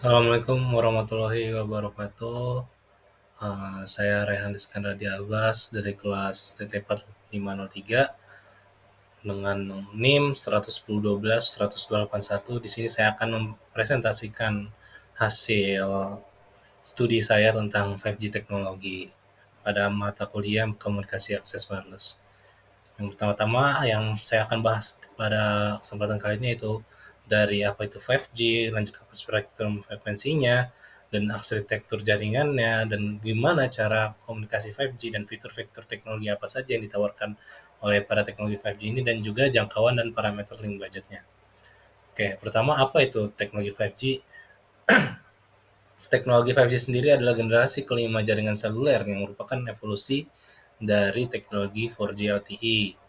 Assalamualaikum warahmatullahi wabarakatuh. Saya Rehan Iskandar Diabas dari kelas TT4503 dengan NIM 11012-10281. Di sini saya akan mempresentasikan hasil studi saya tentang 5G teknologi pada mata kuliah Komunikasi Akses Wireless. Yang pertama-tama yang saya akan bahas pada kesempatan kali ini itu dari apa itu 5G, lanjut ke spektrum frekuensinya, dan arsitektur jaringannya, dan gimana cara komunikasi 5G dan fitur-fitur teknologi apa saja yang ditawarkan oleh para teknologi 5G ini, dan juga jangkauan dan parameter link budgetnya. Oke, pertama apa itu teknologi 5G? Teknologi 5G sendiri adalah generasi kelima jaringan seluler yang merupakan evolusi dari teknologi 4G LTE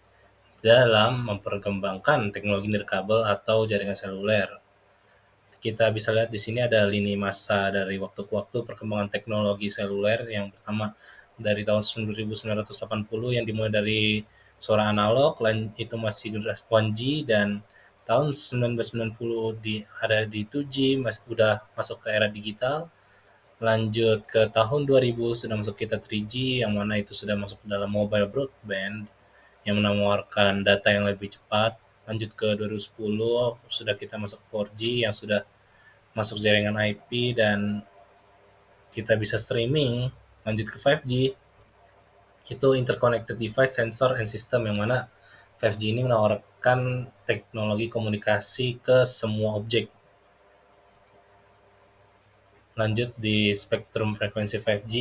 dalam memperkembangkan teknologi nirkabel atau jaringan seluler. Kita bisa lihat di sini ada lini masa dari waktu ke waktu perkembangan teknologi seluler. Yang pertama dari tahun 1980 yang dimulai dari suara analog, itu masih generasi 1G, dan tahun 1990 ada di 2G, masih udah masuk ke era digital. Lanjut ke tahun 2000 sudah masuk kita 3G, yang mana itu sudah masuk ke dalam mobile broadband yang menawarkan data yang lebih cepat. Lanjut ke 2010 sudah kita masuk 4G yang sudah masuk jaringan IP dan kita bisa streaming. Lanjut ke 5G, itu interconnected device, sensor, and system, yang mana 5G ini menawarkan teknologi komunikasi ke semua objek. Lanjut di spektrum frekuensi 5G,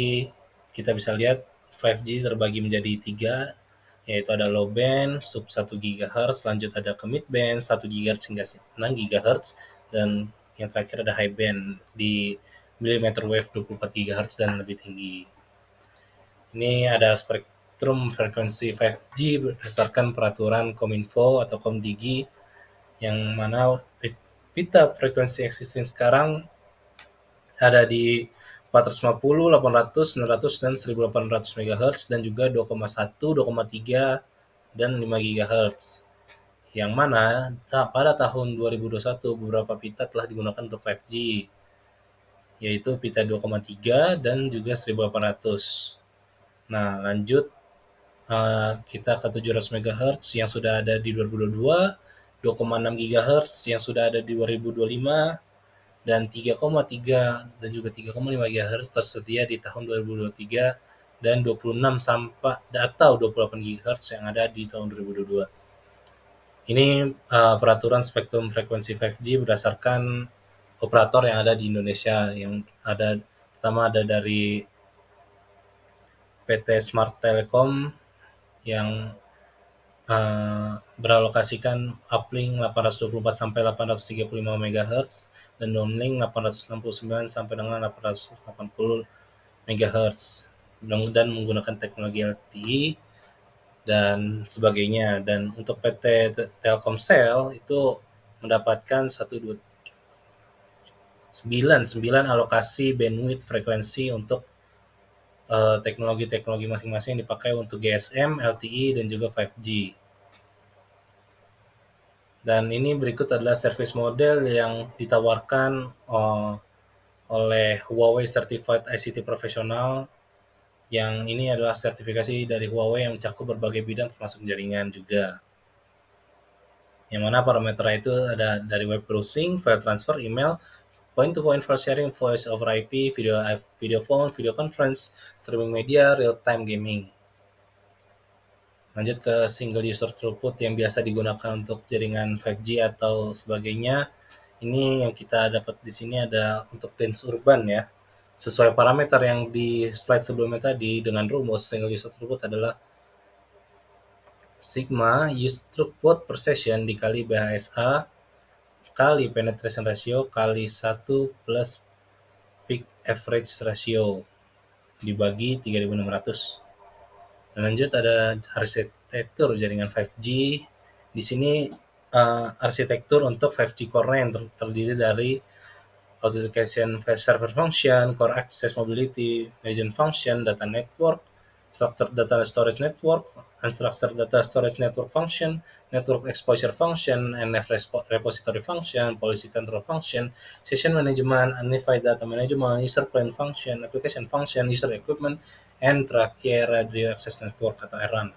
kita bisa lihat 5G terbagi menjadi 3, yaitu ada low band, sub 1 GHz, lanjut ada ke mid band, 1 GHz hingga 6 GHz, dan yang terakhir ada high band di millimeter wave 24 GHz dan lebih tinggi. Ini ada spektrum frekuensi 5G berdasarkan peraturan Kominfo atau Komdigi, yang mana pita frekuensi existing sekarang ada di 450, 800, 900, dan 1800 MHz, dan juga 2,1, 2,3, dan 5 GHz. Yang mana pada tahun 2021 beberapa pita telah digunakan untuk 5G, yaitu pita 2,3 dan juga 1800. Nah, lanjut kita ke 700 MHz yang sudah ada di 2022, 2,6 GHz yang sudah ada di 2025, dan 3,3 dan juga 3,5 GHz tersedia di tahun 2023, dan 26 sampai atau 28 GHz yang ada di tahun 2022. Ini peraturan spektrum frekuensi 5G berdasarkan operator yang ada di Indonesia, yang ada pertama ada dari PT Smart Telecom yang beralokasikan uplink 824 sampai 835 MHz dan downlink 869 sampai dengan 880 MHz dan menggunakan teknologi LTE dan sebagainya. Dan untuk PT Telkomsel itu mendapatkan 9 alokasi bandwidth frekuensi untuk teknologi-teknologi masing-masing yang dipakai untuk GSM, LTE, dan juga 5G. Dan ini berikut adalah service model yang ditawarkan oleh Huawei Certified ICT Professional, yang ini adalah sertifikasi dari Huawei yang mencakup berbagai bidang termasuk jaringan juga. Yang mana parameternya itu ada dari web browsing, file transfer, email, point-to-point file sharing, voice over IP, video phone, video conference, streaming media, real-time gaming. Lanjut ke single user throughput yang biasa digunakan untuk jaringan 5G atau sebagainya. Ini yang kita dapat di sini ada untuk dense urban ya. Sesuai parameter yang di slide sebelumnya tadi, dengan rumus single user throughput adalah sigma use throughput per session dikali BHSA kali penetration ratio kali 1 plus peak average ratio dibagi 3600. Lanjut ada arsitektur jaringan 5G. Di sini arsitektur untuk 5G core yang terdiri dari authentication server function, core access mobility, agent function, data network, structured data storage network, unstructured data storage network function, network exposure function, NF repository function, policy control function, session management, unified data management, user plan function, application function, user equipment, and terakhir radio access network atau RAN.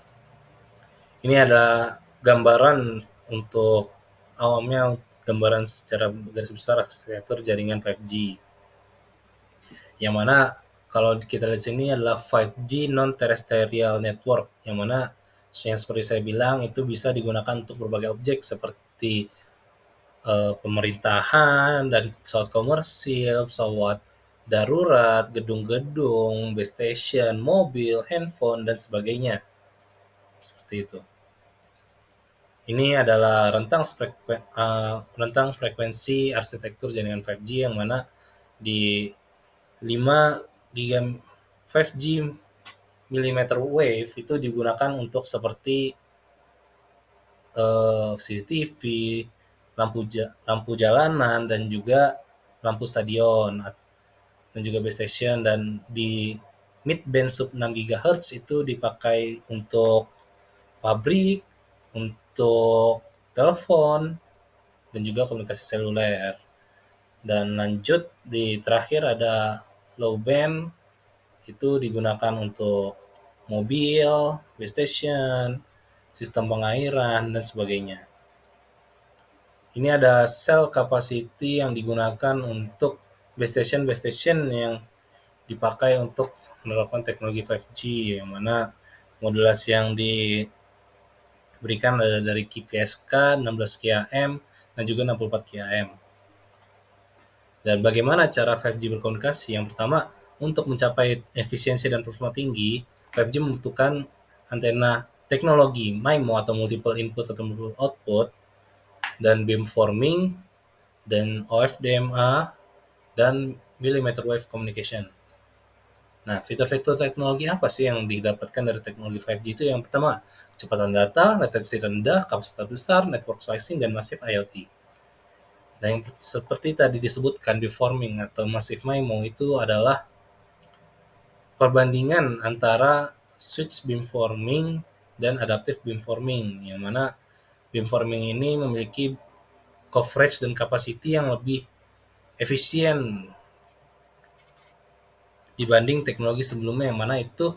Ini ada gambaran untuk awamnya, gambaran secara garis besar arsitektur jaringan 5G. Yang mana kalau kita lihat sini adalah 5G non-terrestrial network, yang mana yang seperti saya bilang itu bisa digunakan untuk berbagai objek seperti pemerintahan dan pesawat komersil, pesawat darurat, gedung-gedung, base station, mobil, handphone, dan sebagainya. Seperti itu. Ini adalah rentang frekuensi arsitektur jaringan 5G yang mana di 5 giga 5G millimeter wave itu digunakan untuk seperti CCTV, lampu jalanan, dan juga lampu stadion, dan juga base station. Dan di mid band sub 6 GHz itu dipakai untuk pabrik, untuk telepon, dan juga komunikasi seluler. Dan lanjut di terakhir ada low band, itu digunakan untuk mobil, base station, sistem pengairan, dan sebagainya. Ini ada cell capacity yang digunakan untuk base station yang dipakai untuk menerapkan teknologi 5G, yang mana modulasi yang diberikan ada dari QPSK 16 kHz dan juga 64 kHz. Dan bagaimana cara 5G berkomunikasi? Yang pertama, untuk mencapai efisiensi dan performa tinggi, 5G membutuhkan antena teknologi MIMO atau multiple input atau multiple output, dan beamforming, dan OFDMA, dan millimeter wave communication. Nah, fitur-fitur teknologi apa sih yang didapatkan dari teknologi 5G itu? Yang pertama, kecepatan data, latensi rendah, kapasitas besar, network slicing, dan massive IoT. Dan yang seperti tadi disebutkan, beamforming atau massive MIMO itu adalah perbandingan antara switch beamforming dan adaptive beamforming, yang mana beamforming ini memiliki coverage dan capacity yang lebih efisien dibanding teknologi sebelumnya, yang mana itu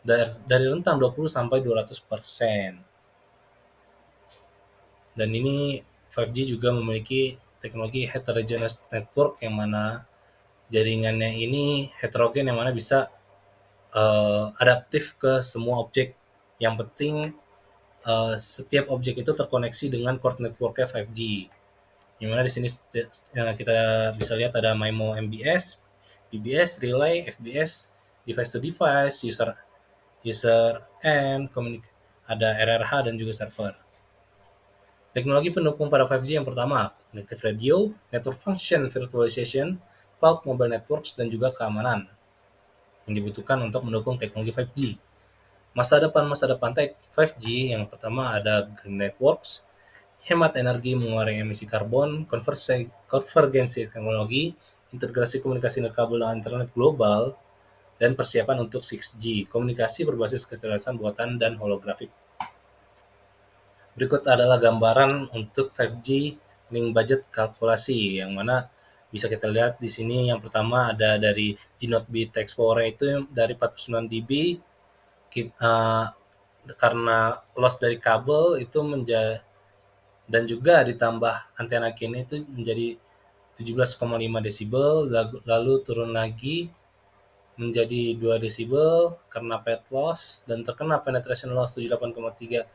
dari rentang 20 sampai 200%. Dan ini 5G juga memiliki teknologi heterogeneous network, yang mana jaringannya ini heterogen, yang mana bisa adaptif ke semua objek. Yang penting setiap objek itu terkoneksi dengan core networknya 5G. Yang mana di sini kita bisa lihat ada MIMO MBS, BBS, relay, FBS, device to device, user and ada RRH, dan juga server. Teknologi pendukung pada 5G yang pertama, connected radio, network function virtualization, cloud mobile networks, dan juga keamanan yang dibutuhkan untuk mendukung teknologi 5G. Masa depan 5G yang pertama ada green networks, hemat energi mengurangi emisi karbon, konvergensi teknologi, integrasi komunikasi nirkabel dengan internet global, dan persiapan untuk 6G, komunikasi berbasis kecerdasan buatan dan holografik. Berikut adalah gambaran untuk 5G link budget kalkulasi, yang mana bisa kita lihat di sini. Yang pertama ada dari G-Node Bit Explorer itu dari 49 dB, karena loss dari kabel itu dan juga ditambah antena gain itu menjadi 17,5 desibel, lalu turun lagi menjadi 2 desibel karena pad loss, dan terkena penetration loss 78,39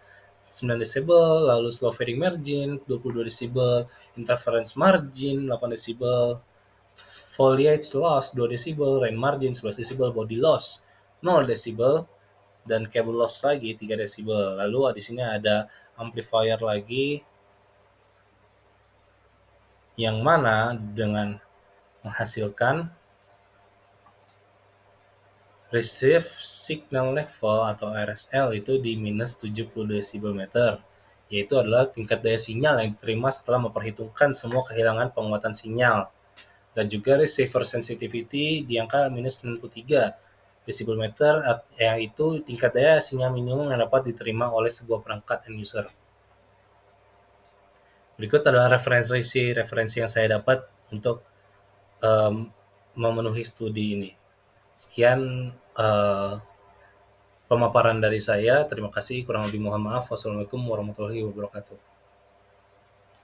desibel, lalu slow fading margin 22 desibel, interference margin 8 desibel, foliage loss 2 desibel, rain margin 11 desibel, body loss 0 desibel, dan cable loss lagi 3 desibel. Lalu di sini ada amplifier lagi, yang mana dengan menghasilkan receive signal level atau RSL itu di minus 70 desibel meter, yaitu adalah tingkat daya sinyal yang diterima setelah memperhitungkan semua kehilangan penguatan sinyal. Dan juga receiver sensitivity di angka minus 93, Decibel yaitu tingkat daya sinyal minimum yang dapat diterima oleh sebuah perangkat end user. Berikut adalah referensi yang saya dapat untuk memenuhi studi ini. Sekian pemaparan dari saya. Terima kasih. Kurang lebih mohon maaf. Wassalamualaikum warahmatullahi wabarakatuh.